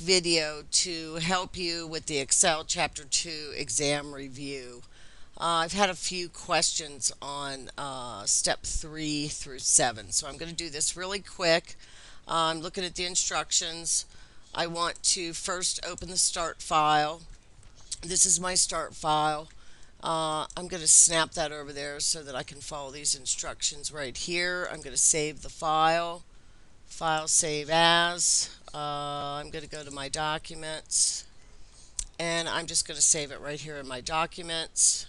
video to help you with the Excel Chapter 2 exam review. I've had a few questions on step 3 through 7, so I'm going to do this really quick. I'm looking at the instructions. I want to first open the start file. This is my start file. I'm going to snap that over there so that I can follow these instructions right here. I'm going to save the file. File save as. I'm going to go to my documents and I'm just going to save it right here in my documents.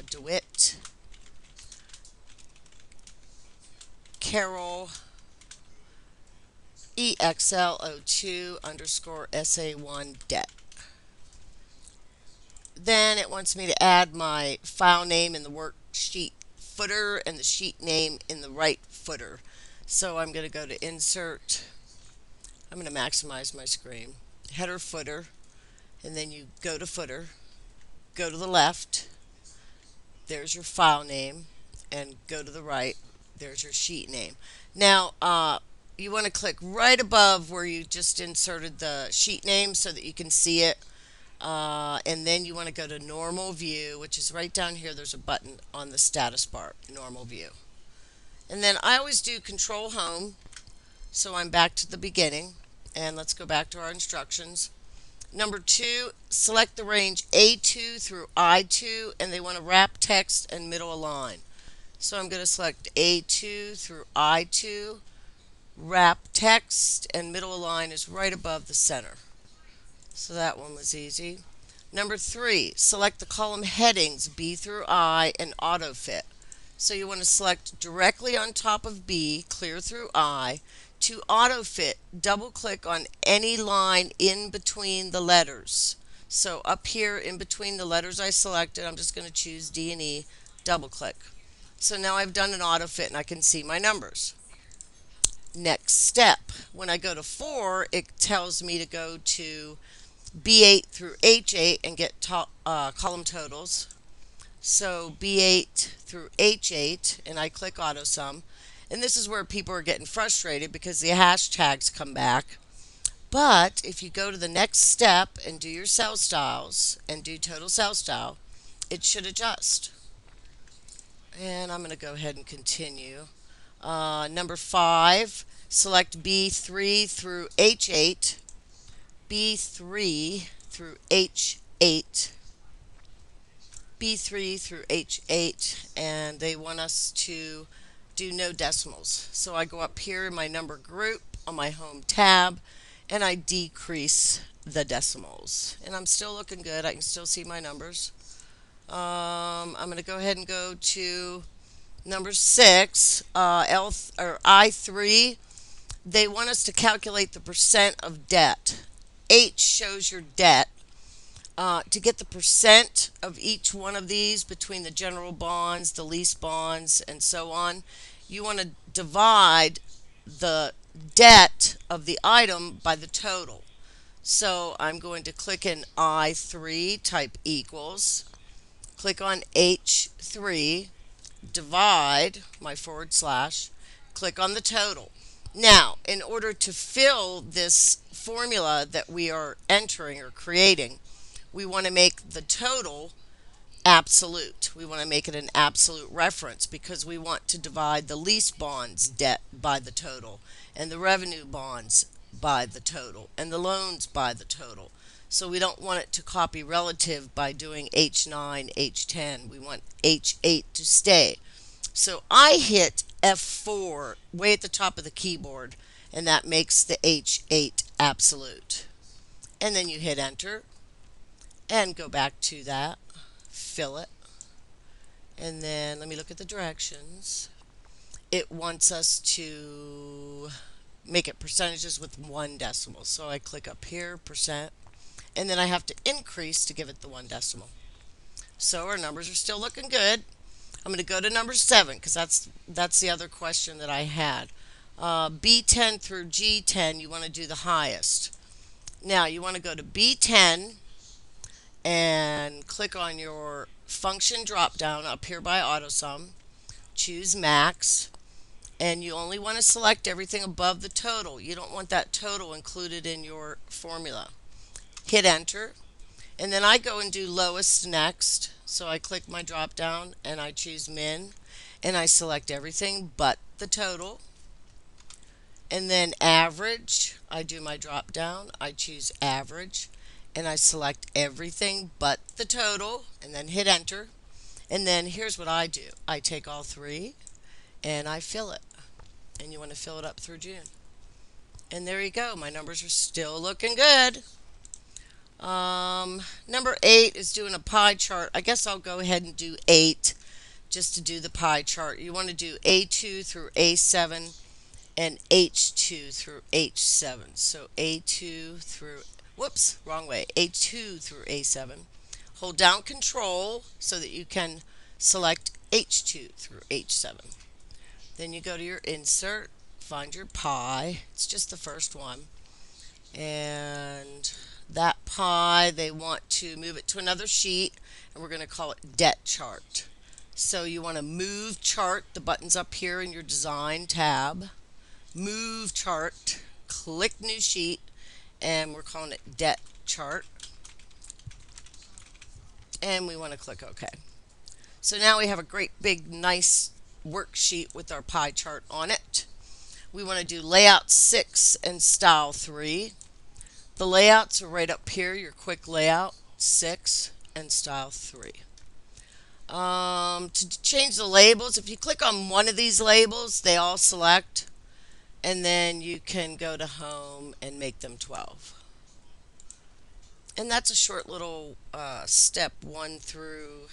DeWitt Carroll EXL02 underscore SA1 debt. Then it wants me to add my file name in the worksheet footer and the sheet name in the right footer. So I'm going to go to insert. I'm going to maximize my screen. Header footer, and then you go to footer, go to the left, there's your file name, and go to the right, there's your sheet name. Now, you want to click right above where you just inserted the sheet name so that you can see it. And then you want to go to normal view, which is right down here. There's a button on the status bar, normal view. And then I always do control home, so I'm back to the beginning. And let's go back to our instructions. Number 2, select the range A2 through I2, and they want to wrap text and middle align. So I'm going to select A2 through I2, wrap text, and middle align is right above the center. So that one was easy. Number 3, select the column headings B through I and auto fit. So you want to select directly on top of B, clear through I. To auto fit, double click on any line in between the letters. So up here in between the letters I selected, I'm just going to choose D and E, double click. So now I've done an auto fit and I can see my numbers. Next step, when I go to 4, it tells me to go to B8 through H8 and get column totals. So B8 through H8, and I click auto sum. And this is where people are getting frustrated because the hashtags come back. But if you go to the next step and do your cell styles and do total cell style, it should adjust. And I'm going to go ahead and continue. Number 5, select B3 through H8, B3 through H8, B3 through H8, and they want us to do no decimals. So I go up here in my number group on my home tab and I decrease the decimals. And I'm still looking good. I can still see my numbers. I'm going to go ahead and go to number 6, I3. They want us to calculate the percent of debt. H shows your debt. To get the percent of each one of these between the general bonds, the lease bonds, and so on, you want to divide the debt of the item by the total. So I'm going to click in I3, type equals, click on H3, divide my / click on the total. Now, in order to fill this formula that we are entering or creating, we want to make the total absolute. We want to make it an absolute reference because we want to divide the lease bonds debt by the total and the revenue bonds by the total and the loans by the total. So we don't want it to copy relative by doing H9, H10. We want H8 to stay. So I hit F4 way at the top of the keyboard, and that makes the H8 absolute. And then you hit enter and go back to that, fill it, and then let me look at the directions. It wants us to make it percentages with 1 decimal. So I click up here, percent, and then I have to increase to give it the 1 decimal. So our numbers are still looking good. I'm going to go to number 7 because that's the other question that I had. B10 through G10, you want to do the highest. Now you want to go to B10 and click on your function drop down up here by AutoSum. Choose max, and you only want to select everything above the total. You don't want that total included in your formula. hit enter, and then I go and do lowest next. So I click my drop down and I choose min, and I select everything but the total. And then average, I do my drop down, I choose average, and I select everything but the total, and then hit enter. And then here's what I do: I take all three and I fill it. And you want to fill it up through June. And there you go. My numbers are still looking good. Number 8 is doing a pie chart. I guess I'll go ahead and do 8 just to do the pie chart. You want to do A2 through A7 and H2 through H7. So A2 through, whoops, wrong way, A2 through A7. Hold down Control so that you can select H2 through H7. Then you go to your insert, find your pie. It's just the first one. And that pie, they want to move it to another sheet, and we're going to call it debt chart. So you want to move chart, the button's up here in your design tab. Move chart, click new sheet, and we're calling it debt chart. And we want to click OK. So now we have a great big nice worksheet with our pie chart on it. We want to do layout 6 and style 3. The layouts are right up here, your quick layout 6 and style 3. To change the labels, if you click on one of these labels, they all select, and then you can go to home and make them 12. And that's a short little step 1 through,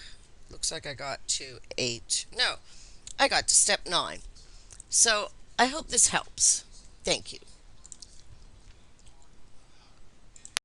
looks like I got to 8. No, I got to step 9. So I hope this helps. Thank you.